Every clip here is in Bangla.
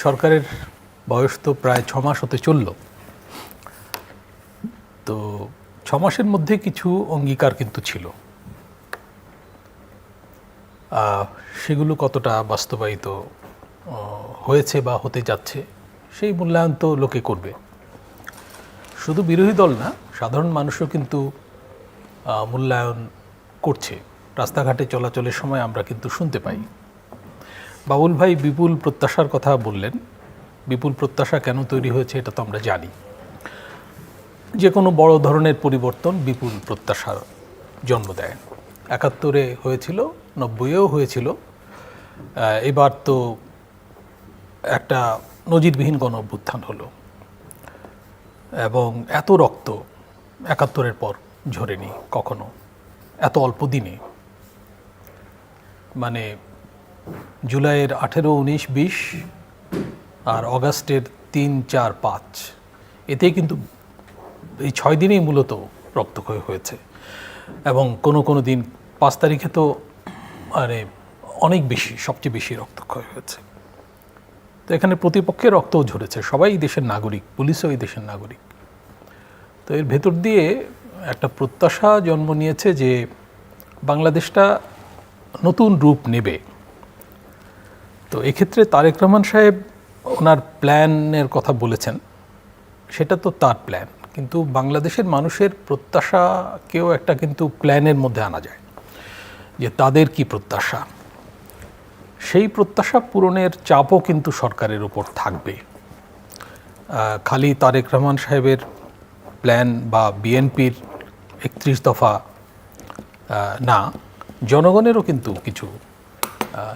সরকারের বয়স তো প্রায় 6 মাস হতে চলল। তো 6 মাসের মধ্যে কিছু অঙ্গীকার কিন্তু ছিল, সেগুলো কতটা বাস্তবায়িত হয়েছে বা হতে যাচ্ছে সেই মূল্যায়ন তো লোকে করবে। শুধু বিরোধী দল না, সাধারণ মানুষও কিন্তু মূল্যায়ন করছে। রাস্তাঘাটে চলাচলের সময় আমরা কিন্তু শুনতে পাই। বাবুল ভাই বিপুল প্রত্যাশার কথা বললেন। বিপুল প্রত্যাশা কেন তৈরি হয়েছে এটা তো আমরা জানি। যে কোনো বড় ধরনের পরিবর্তন বিপুল প্রত্যাশার জন্ম দেয়। 71-এ হয়েছিল, 90-এও হয়েছিল, এবার তো একটা নজিরবিহীন গণ অভ্যুত্থান হলো এবং এত রক্ত 71-এর পর ঝরেনি কখনো, এত অল্প দিনে। মানে জুলাইয়ের 18, 19, 20 আর অগাস্টের 3, 4, 5 এতেই কিন্তু এই 6 দিনেই মূলত রক্তক্ষয় হয়েছে। এবং কোনো দিন 5 তারিখে তো মানে অনেক বেশি, সবচেয়ে বেশি রক্তক্ষয় হয়েছে। তো এখানে প্রতিপক্ষের রক্তও ঝরেছে। সবাই দেশের নাগরিক, পুলিশও এই দেশের নাগরিক। তো এর ভেতর দিয়ে একটা প্রত্যাশা জন্ম নিয়েছে যে বাংলাদেশটা নতুন রূপ নেবে। তো এক্ষেত্রে তারেক রহমান সাহেব ওনার প্ল্যানের কথা বলেছেন, সেটা তো তার প্ল্যান, কিন্তু বাংলাদেশের মানুষের প্রত্যাশাকেও একটা কিন্তু প্ল্যানের মধ্যে আনা যায়, যে তাদের কি প্রত্যাশা। সেই প্রত্যাশা পূরণের চাপও কিন্তু সরকারের উপর থাকবে। খালি তারেক রহমান সাহেবের প্ল্যান বা বিএনপির 31 দফা না, জনগণেরও কিন্তু কিছু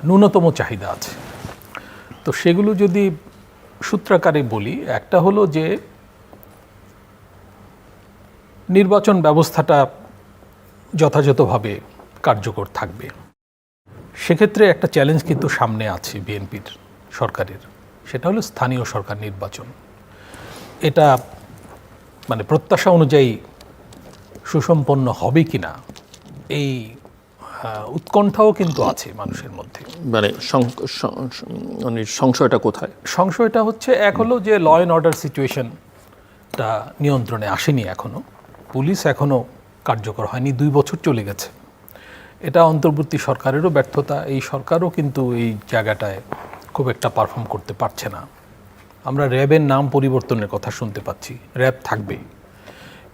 ন্যূনতম চাহিদা আছে। তো সেগুলো যদি সূত্রাকারে বলি, একটা হলো যে নির্বাচন ব্যবস্থাটা যথাযথভাবে কার্যকর থাকবে। সেক্ষেত্রে একটা চ্যালেঞ্জ কিন্তু সামনে আছে বিএনপির সরকারের, সেটা হলো স্থানীয় সরকার নির্বাচন। এটা মানে প্রত্যাশা অনুযায়ী সুসম্পন্ন হবে কিনা, এই উৎকণ্ঠাও কিন্তু আছে মানুষের মধ্যে। মানে সংশয়টা কোথায়? সংশয়টা হচ্ছে, এক হলো যে ল অ্যান্ড অর্ডার সিচুয়েশনটা নিয়ন্ত্রণে আসেনি এখনো, পুলিশ এখনো কার্যকর হয়নি, 2 বছর চলে গেছে। এটা অন্তর্বর্তী সরকারেরও ব্যর্থতা। এই সরকারও কিন্তু এই জায়গাটায় খুব একটা পারফর্ম করতে পারছে না। আমরা র্যাবের নাম পরিবর্তনের কথা শুনতে পাচ্ছি, র্যাব থাকবে,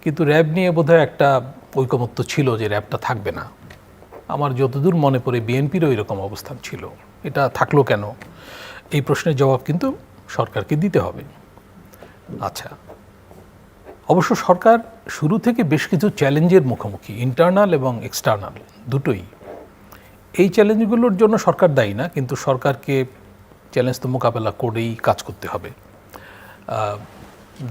কিন্তু র্যাব নিয়ে বোধহয় একটা ঐকমত্য ছিল যে র্যাবটা থাকবে না। আমার যতদূর মনে পড়ে বিএনপিরও এরকম অবস্থান ছিল। এটা থাকলো কেন, এই প্রশ্নের জবাব কিন্তু সরকারকে দিতে হবে। আচ্ছা, অবশ্য সরকার শুরু থেকে বেশ কিছু চ্যালেঞ্জের মুখোমুখি, ইন্টারনাল এবং এক্সটার্নাল দুটোই। এই চ্যালেঞ্জগুলোর জন্য সরকার দায়ী না, কিন্তু সরকারকে চ্যালেঞ্জ তো মোকাবেলা করেই কাজ করতে হবে।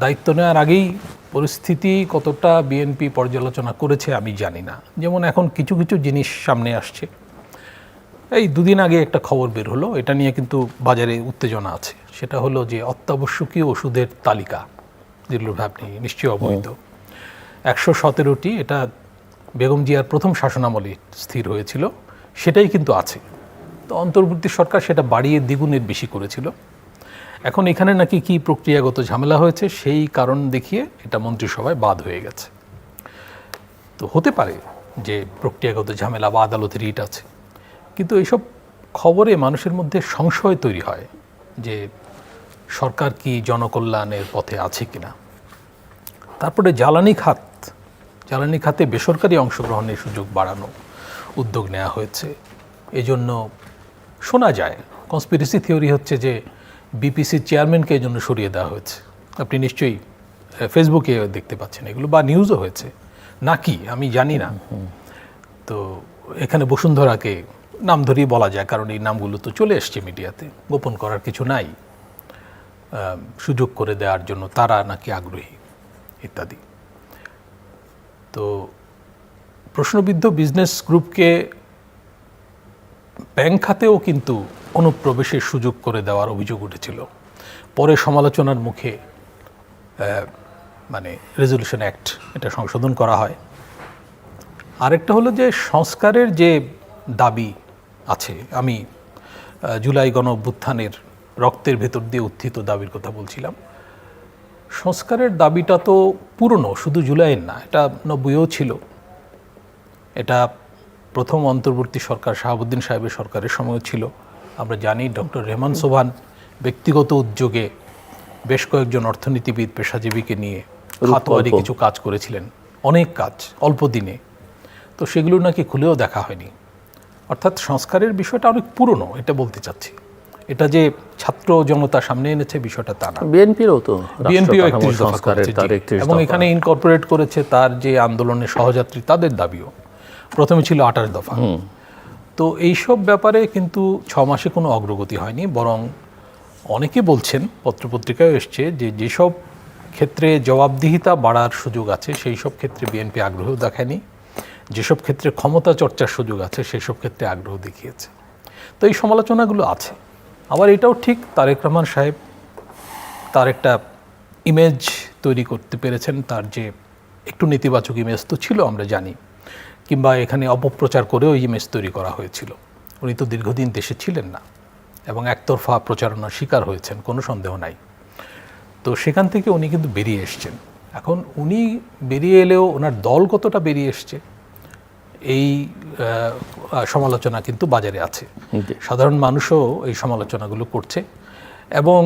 দায়িত্ব নেওয়ার আগেই পরিস্থিতি কতটা বিএনপি পর্যালোচনা করেছে আমি জানি না। যেমন এখন কিছু কিছু জিনিস সামনে আসছে। এই 2 দিন আগে একটা খবর বের হলো, এটা নিয়ে কিন্তু বাজারে উত্তেজনা আছে। সেটা হলো যে অত্যাবশ্যকীয় ওষুধের তালিকা, যেগুলো আপনি নিশ্চয়ই অবহিত, 117টি, এটা বেগম জিয়ার প্রথম শাসনামলে স্থির হয়েছিল, সেটাই কিন্তু আছে। তো অন্তর্বর্তী সরকার সেটা বাড়িয়ে দ্বিগুণের বেশি করেছিল। এখন এখানে নাকি কি প্রক্রিয়াগত ঝামেলা হয়েছে, সেই কারণ দেখিয়ে এটা মন্ত্রিসভায় বাদ হয়ে গেছে। তো হতে পারে যে প্রক্রিয়াগত ঝামেলা বা আদালতের রিট আছে, কিন্তু এইসব খবরে মানুষের মধ্যে সংশয় তৈরি হয় যে সরকার কি জনকল্যাণের পথে আছে কিনা। তারপরে জ্বালানি খাতে বেসরকারি অংশগ্রহণের সুযোগ বাড়ানো উদ্যোগ নেওয়া হয়েছে। এজন্য শোনা যায়, কনস্পিরেসি থিওরি হচ্ছে যে বিপিসির চেয়ারম্যানকে এই জন্য সরিয়ে দেওয়া হয়েছে। আপনি নিশ্চয়ই ফেসবুকে দেখতে পাচ্ছেন এগুলো, বা নিউজও হয়েছে নাকি আমি জানি না। তো এখানে বসুন্ধরাকে নাম ধরেই বলা যায়, কারণ এই নামগুলো তো চলে এসছে মিডিয়াতে, গোপন করার কিছু নাই। সুযোগ করে দেওয়ার জন্য তারা নাকি আগ্রহী ইত্যাদি। তো প্রশ্নবিদ্ধ বিজনেস গ্রুপকে ব্যাংক খাতেও কিন্তু অনুপ্রবেশের সুযোগ করে দেওয়ার অভিযোগ উঠেছিল। পরে সমালোচনার মুখে মানে রেজলিউশন অ্যাক্ট এটা সংশোধন করা হয়। আরেকটা হলো যে সংস্কারের যে দাবি আছে, আমি জুলাই গণ অভ্যুত্থানের রক্তের ভেতর দিয়ে উত্থিত দাবির কথা বলছিলাম। সংস্কারের দাবিটা তো পুরনো, শুধু জুলাইয়ের না, এটা 90-এও ছিল। এটা প্রথম অন্তর্বর্তী সরকার শাহাবুদ্দিন সাহেবের সরকারের সময়ও ছিল। আমরা জানি ডক্টর রেহমান সোবহান ব্যক্তিগত উদ্যোগে বেশ কয়েকজন অর্থনীতিবিদ পেশাজীবীকে নিয়ে খাতোয়ারি কিছু কাজ করেছিলেন, অনেক কাজ অল্প দিনে। তো সেগুলো নাকি খুলেও দেখা হয়নি। অর্থাৎ সংস্কারের বিষয়টা অনেক পুরনো, এটা বলতে চাচ্ছি। এটা যে ছাত্র জনতা সামনে এনেছে বিষয়টা তা না। বিএনপিও 31 দফা করেছে, এবং এখানে ইনকর্পোরেট করেছে তার যে আন্দোলনের সহযাত্রী তাদের দাবিও। প্রথমে ছিল 28 দফা। তো এইসব ব্যাপারে কিন্তু 6 মাসে কোনো অগ্রগতি হয়নি, বরং অনেকে বলছেন, পত্রপত্রিকায় এসছে, যে যেসব ক্ষেত্রে জবাবদিহিতা বাড়ার সুযোগ আছে সেই সব ক্ষেত্রে বিএনপি আগ্রহ দেখায়নি, যেসব ক্ষেত্রে ক্ষমতা চর্চার সুযোগ আছে সেই সব ক্ষেত্রে আগ্রহ দেখিয়েছে। তো এই সমালোচনাগুলো আছে। আবার এটাও ঠিক, তারেক রহমান সাহেব তার একটা ইমেজ তৈরি করতে পেরেছেন, তার যে একটু নেতিবাচক ইমেজ তো ছিল আমরা জানি, কিংবা এখানে অপপ্রচার করেও ইমেজ তৈরি করা হয়েছিল। উনি তো দীর্ঘদিন দেশে ছিলেন না এবং একতরফা প্রচারণার শিকার হয়েছেন, কোনো সন্দেহ নাই। তো সেখান থেকে উনি কিন্তু বেরিয়ে এসছেন। এখন উনি বেরিয়ে এলেও ওনার দল কতটা বেরিয়ে এসছে এই সমালোচনা কিন্তু বাজারে আছে। সাধারণ মানুষও এই সমালোচনাগুলো করছে, এবং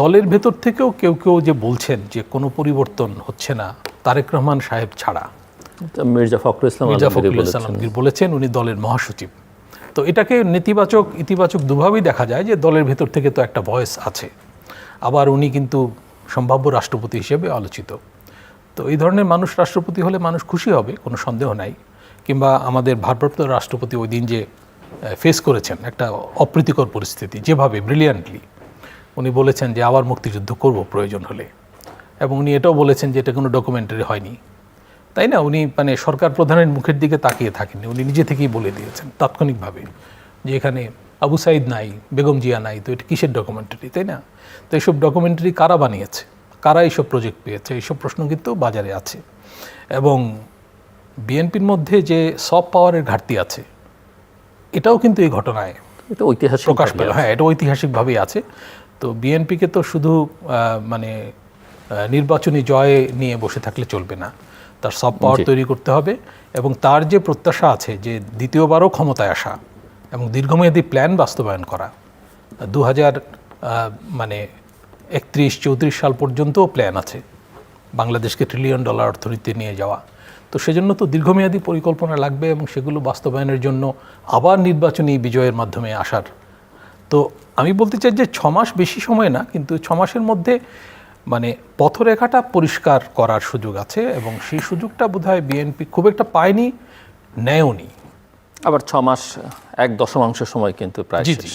দলের ভেতর থেকেও কেউ কেউ যে বলছেন যে কোনো পরিবর্তন হচ্ছে না তারেক রহমান সাহেব ছাড়া। মির্জা ফখরুল ইসলাম আলমগীর বলেছেন, উনি দলের মহাসচিব। তো এটাকে নেতিবাচক ইতিবাচক দুভাবেই দেখা যায়, যে দলের ভেতর থেকে তো একটা ভয়েস আছে, আবার উনি কিন্তু সম্ভাব্য রাষ্ট্রপতি হিসেবে আলোচিত। তো এই ধরনের মানুষ রাষ্ট্রপতি হলে মানুষ খুশি হবে, কোনো সন্দেহ নাই। কিংবা আমাদের ভারপ্রাপ্ত রাষ্ট্রপতি ওই দিন যে ফেস করেছেন একটা অপ্রীতিকর পরিস্থিতি, যেভাবে ব্রিলিয়ান্টলি উনি বলেছেন যে আবার মুক্তিযুদ্ধ করব প্রয়োজন হলে, এবং উনি এটাও বলেছেন যে এটা কোনো ডকুমেন্টারি হয়নি, তাই না? উনি মানে সরকার প্রধানের মুখের দিকে তাকিয়ে থাকেননি, উনি নিজে থেকেই বলে দিয়েছেন তাৎক্ষণিকভাবে যে এখানে আবু সাইদ নাই, বেগম জিয়া নাই, তো এটা কিসের ডকুমেন্টারি, তাই না? তো এইসব ডকুমেন্টারি কারা বানিয়েছে, কারা এইসব প্রজেক্ট পেয়েছে, এইসব প্রশ্ন কিন্তু বাজারে আছে। এবং বিএনপির মধ্যে যে সফট পাওয়ারের ঘাটতি আছে, এটাও কিন্তু এই ঘটনায় এটা ঐতিহাসিক প্রকাশ পেল। হ্যাঁ, এটা ঐতিহাসিকভাবেই আছে। তো বিএনপিকে তো শুধু মানে নির্বাচনী জয় নিয়ে বসে থাকলে চলবে না, তার সফট পাওয়ার তৈরি করতে হবে, এবং তার যে প্রত্যাশা আছে যে দ্বিতীয়বারও ক্ষমতায় আসা এবং দীর্ঘমেয়াদী প্ল্যান বাস্তবায়ন করা, 2031-34 সাল পর্যন্তও প্ল্যান আছে বাংলাদেশকে $1 ট্রিলিয়ন অর্থনীতিতে নিয়ে যাওয়া। তো সেজন্য তো দীর্ঘমেয়াদী পরিকল্পনা লাগবে, এবং সেগুলো বাস্তবায়নের জন্য আবার নির্বাচনী বিজয়ের মাধ্যমে আসার। তো আমি বলতে চাই যে 6 মাস বেশি সময় না, কিন্তু 6 মাসের মধ্যে মানে পথরেখাটা পরিষ্কার করার সুযোগ আছে, এবং সেই সুযোগটা বোধহয় বিএনপি খুব একটা পায়নি, নেয়ওনি। আবার 6 মাস 1 দশমাংশ সময় কিন্তু প্রায় শেষ।